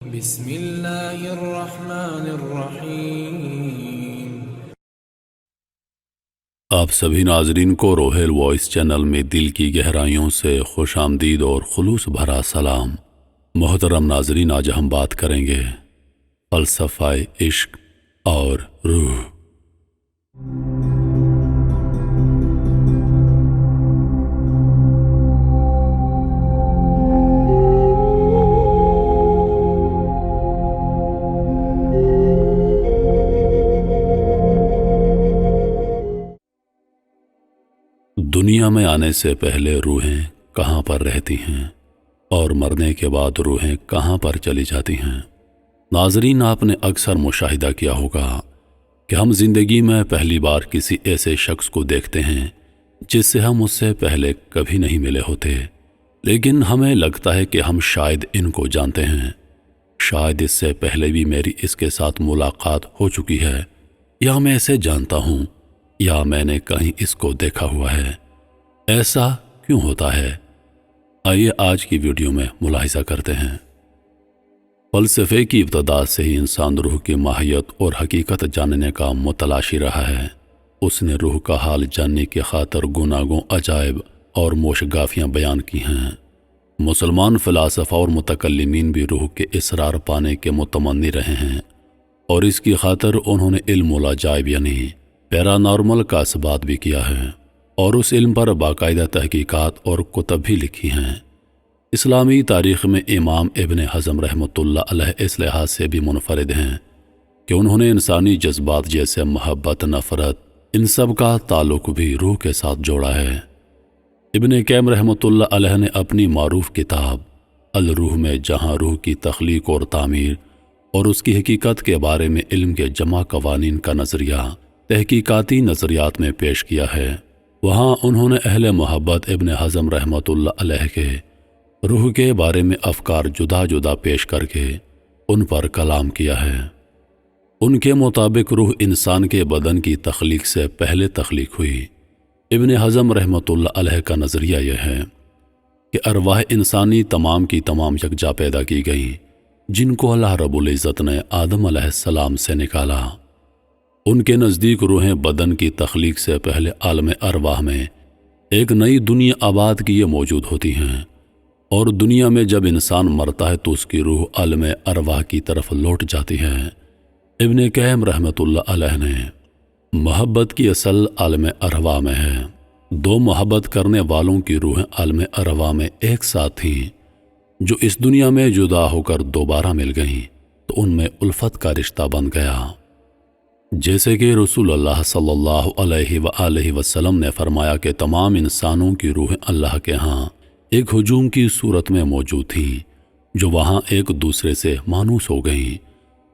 بسم اللہ الرحمن الرحیم۔ آپ سبھی ناظرین کو روحیل وائس چینل میں دل کی گہرائیوں سے خوش آمدید اور خلوص بھرا سلام۔ محترم ناظرین، آج ہم بات کریں گے فلسفہ عشق اور روح۔ دنیا میں آنے سے پہلے روحیں کہاں پر رہتی ہیں اور مرنے کے بعد روحیں کہاں پر چلی جاتی ہیں؟ ناظرین، آپ نے اکثر مشاہدہ کیا ہوگا کہ ہم زندگی میں پہلی بار کسی ایسے شخص کو دیکھتے ہیں جس سے ہم اس سے پہلے کبھی نہیں ملے ہوتے، لیکن ہمیں لگتا ہے کہ ہم شاید ان کو جانتے ہیں، شاید اس سے پہلے بھی میری اس کے ساتھ ملاقات ہو چکی ہے، یا میں اسے جانتا ہوں، یا میں نے کہیں اس کو دیکھا ہوا ہے۔ ایسا کیوں ہوتا ہے؟ آئیے آج کی ویڈیو میں ملاحظہ کرتے ہیں۔ فلسفے کی ابتدا سے ہی انسان روح کی ماہیت اور حقیقت جاننے کا متلاشی رہا ہے۔ اس نے روح کا حال جاننے کی خاطر گوناگوں عجائب اور موشگافیاں بیان کی ہیں۔ مسلمان فلاسفہ اور متکلمین بھی روح کے اسرار پانے کے متمنی رہے ہیں، اور اس کی خاطر انہوں نے علم العجائب یعنی پیرانارمل کا اثبات بھی کیا ہے، اور اس علم پر باقاعدہ تحقیقات اور کتب بھی لکھی ہیں۔ اسلامی تاریخ میں امام ابن حزم رحمۃ اللہ علیہ اس لحاظ سے بھی منفرد ہیں کہ انہوں نے انسانی جذبات جیسے محبت، نفرت، ان سب کا تعلق بھی روح کے ساتھ جوڑا ہے۔ ابن قیم رحمۃ اللہ علیہ نے اپنی معروف کتاب الروح میں جہاں روح کی تخلیق اور تعمیر اور اس کی حقیقت کے بارے میں علم کے جمع قوانین کا نظریہ تحقیقاتی نظریات میں پیش کیا ہے، وہاں انہوں نے اہل محبت ابن حزم رحمۃ اللہ علیہ کے روح کے بارے میں افکار جدا جدا پیش کر کے ان پر کلام کیا ہے۔ ان کے مطابق روح انسان کے بدن کی تخلیق سے پہلے تخلیق ہوئی۔ ابن حزم رحمۃ اللہ علیہ کا نظریہ یہ ہے کہ ارواح انسانی تمام کی تمام یکجا پیدا کی گئیں، جن کو اللہ رب العزت نے آدم علیہ السلام سے نکالا۔ ان کے نزدیک روحیں بدن کی تخلیق سے پہلے عالم ارواح میں ایک نئی دنیا آباد کیے موجود ہوتی ہیں، اور دنیا میں جب انسان مرتا ہے تو اس کی روح عالم ارواح کی طرف لوٹ جاتی ہے۔ ابن قیم رحمۃ اللہ علیہ نے محبت کی اصل عالم ارواح میں ہے۔ دو محبت کرنے والوں کی روحیں عالم ارواح میں ایک ساتھ تھیں، جو اس دنیا میں جدا ہو کر دوبارہ مل گئیں تو ان میں الفت کا رشتہ بن گیا۔ جیسے کہ رسول اللہ صلی اللہ علیہ وآلہ وسلم نے فرمایا کہ تمام انسانوں کی روحیں اللہ کے ہاں ایک ہجوم کی صورت میں موجود تھیں، جو وہاں ایک دوسرے سے مانوس ہو گئیں۔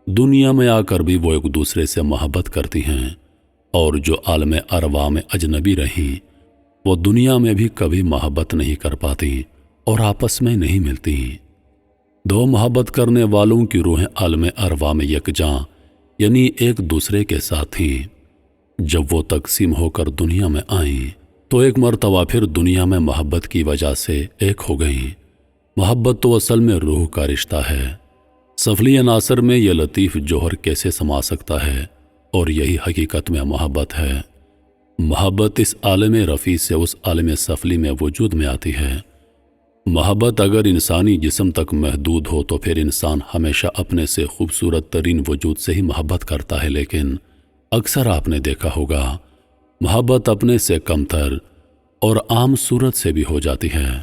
دنیا میں آ کر بھی وہ ایک دوسرے سے محبت کرتی ہیں، اور جو عالم ارواح میں اجنبی رہیں وہ دنیا میں بھی کبھی محبت نہیں کر پاتی اور آپس میں نہیں ملتی۔ دو محبت کرنے والوں کی روحیں عالم ارواح میں یکجاں یعنی ایک دوسرے کے ساتھ تھیں۔ جب وہ تقسیم ہو کر دنیا میں آئیں تو ایک مرتبہ پھر دنیا میں محبت کی وجہ سے ایک ہو گئیں۔ محبت تو اصل میں روح کا رشتہ ہے۔ سفلی عناصر میں یہ لطیف جوہر کیسے سما سکتا ہے، اور یہی حقیقت میں محبت ہے۔ محبت اس عالم رفیع سے اس عالم سفلی میں وجود میں آتی ہے۔ محبت اگر انسانی جسم تک محدود ہو تو پھر انسان ہمیشہ اپنے سے خوبصورت ترین وجود سے ہی محبت کرتا ہے، لیکن اکثر آپ نے دیکھا ہوگا محبت اپنے سے کمتر اور عام صورت سے بھی ہو جاتی ہے۔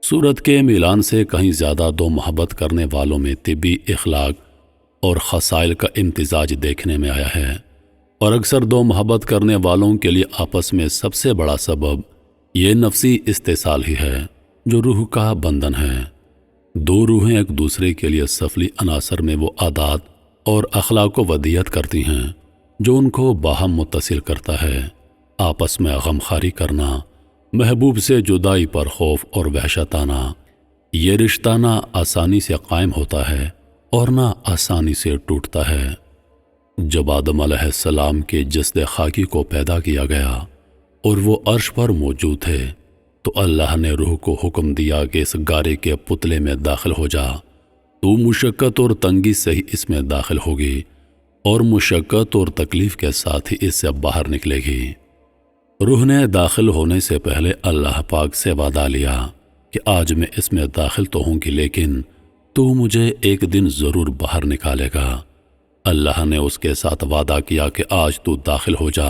صورت کے میلان سے کہیں زیادہ دو محبت کرنے والوں میں طبی اخلاق اور خصائل کا امتزاج دیکھنے میں آیا ہے، اور اکثر دو محبت کرنے والوں کے لیے آپس میں سب سے بڑا سبب یہ نفسی استحصال ہی ہے، جو روح کا بندھن ہے۔ دو روحیں ایک دوسرے کے لیے سفلی عناصر میں وہ عادات اور اخلاق و ودیت کرتی ہیں جو ان کو باہم متصل کرتا ہے۔ آپس میں غمخواری کرنا، محبوب سے جدائی پر خوف اور وحشت آنا، یہ رشتہ نہ آسانی سے قائم ہوتا ہے اور نہ آسانی سے ٹوٹتا ہے۔ جب آدم علیہ السلام کے جسد خاکی کو پیدا کیا گیا اور وہ عرش پر موجود تھے تو اللہ نے روح کو حکم دیا کہ اس گارے کے پتلے میں داخل ہو جا۔ تو مشقت اور تنگی سے ہی اس میں داخل ہوگی اور مشقت اور تکلیف کے ساتھ ہی اس سے باہر نکلے گی۔ روح نے داخل ہونے سے پہلے اللہ پاک سے وعدہ لیا کہ آج میں اس میں داخل تو ہوں گی، لیکن تو مجھے ایک دن ضرور باہر نکالے گا۔ اللہ نے اس کے ساتھ وعدہ کیا کہ آج تو داخل ہو جا،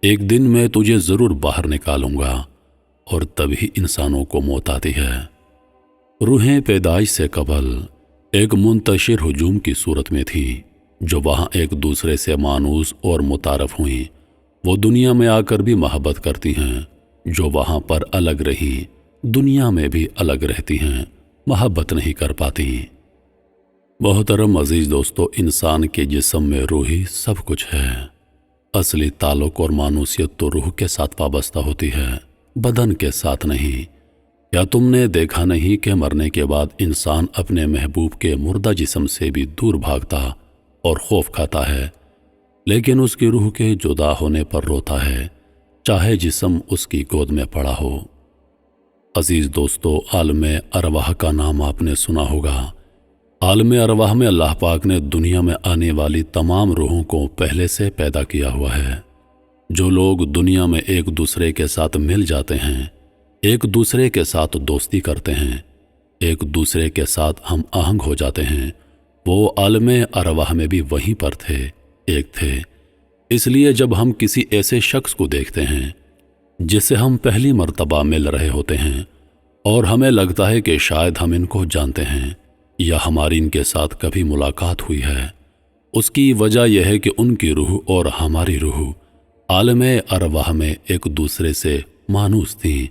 ایک دن میں تجھے ضرور باہر نکالوں گا، اور تبھی انسانوں کو موت آتی ہے۔ روحیں پیدائش سے قبل ایک منتشر ہجوم کی صورت میں تھیں، جو وہاں ایک دوسرے سے مانوس اور متعارف ہوئیں۔ وہ دنیا میں آ کر بھی محبت کرتی ہیں، جو وہاں پر الگ رہی دنیا میں بھی الگ رہتی ہیں، محبت نہیں کر پاتی۔ محترم عزیز دوستو، انسان کے جسم میں روحی سب کچھ ہے۔ اصلی تعلق اور مانوسیت تو روح کے ساتھ وابستہ ہوتی ہے، بدن کے ساتھ نہیں۔ کیا تم نے دیکھا نہیں کہ مرنے کے بعد انسان اپنے محبوب کے مردہ جسم سے بھی دور بھاگتا اور خوف کھاتا ہے، لیکن اس کی روح کے جدا ہونے پر روتا ہے، چاہے جسم اس کی گود میں پڑا ہو۔ عزیز دوستو، عالم ارواح کا نام آپ نے سنا ہوگا۔ عالم ارواح میں اللہ پاک نے دنیا میں آنے والی تمام روحوں کو پہلے سے پیدا کیا ہوا ہے۔ جو لوگ دنیا میں ایک دوسرے کے ساتھ مل جاتے ہیں، ایک دوسرے کے ساتھ دوستی کرتے ہیں، ایک دوسرے کے ساتھ ہم آہنگ ہو جاتے ہیں، وہ عالم ارواح میں بھی وہیں پر تھے، ایک تھے۔ اس لیے جب ہم کسی ایسے شخص کو دیکھتے ہیں جس سے ہم پہلی مرتبہ مل رہے ہوتے ہیں اور ہمیں لگتا ہے کہ شاید ہم ان کو جانتے ہیں یا ہماری ان کے ساتھ کبھی ملاقات ہوئی ہے، اس کی وجہ یہ ہے کہ ان کی روح اور ہماری روح عالم ارواح میں ایک دوسرے سے مانوس تھیں،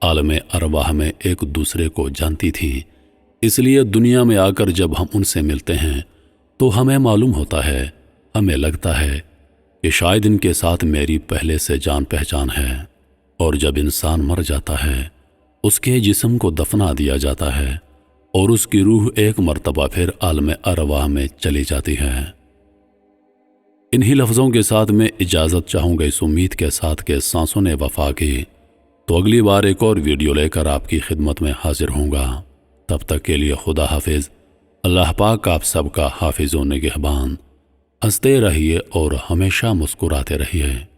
عالم ارواح میں ایک دوسرے کو جانتی تھیں۔ اس لیے دنیا میں آ کر جب ہم ان سے ملتے ہیں تو ہمیں معلوم ہوتا ہے، ہمیں لگتا ہے کہ شاید ان کے ساتھ میری پہلے سے جان پہچان ہے۔ اور جب انسان مر جاتا ہے، اس کے جسم کو دفنا دیا جاتا ہے اور اس کی روح ایک مرتبہ پھر عالم ارواح میں چلی جاتی ہے۔ انہی لفظوں کے ساتھ میں اجازت چاہوں گا، اس امید کے ساتھ کہ سانسوں نے وفا کی، تو اگلی بار ایک اور ویڈیو لے کر آپ کی خدمت میں حاضر ہوں گا۔ تب تک کے لیے خدا حافظ۔ اللہ پاک آپ سب کا حافظ و نگہبان۔ ہنستے رہیے اور ہمیشہ مسکراتے رہیے۔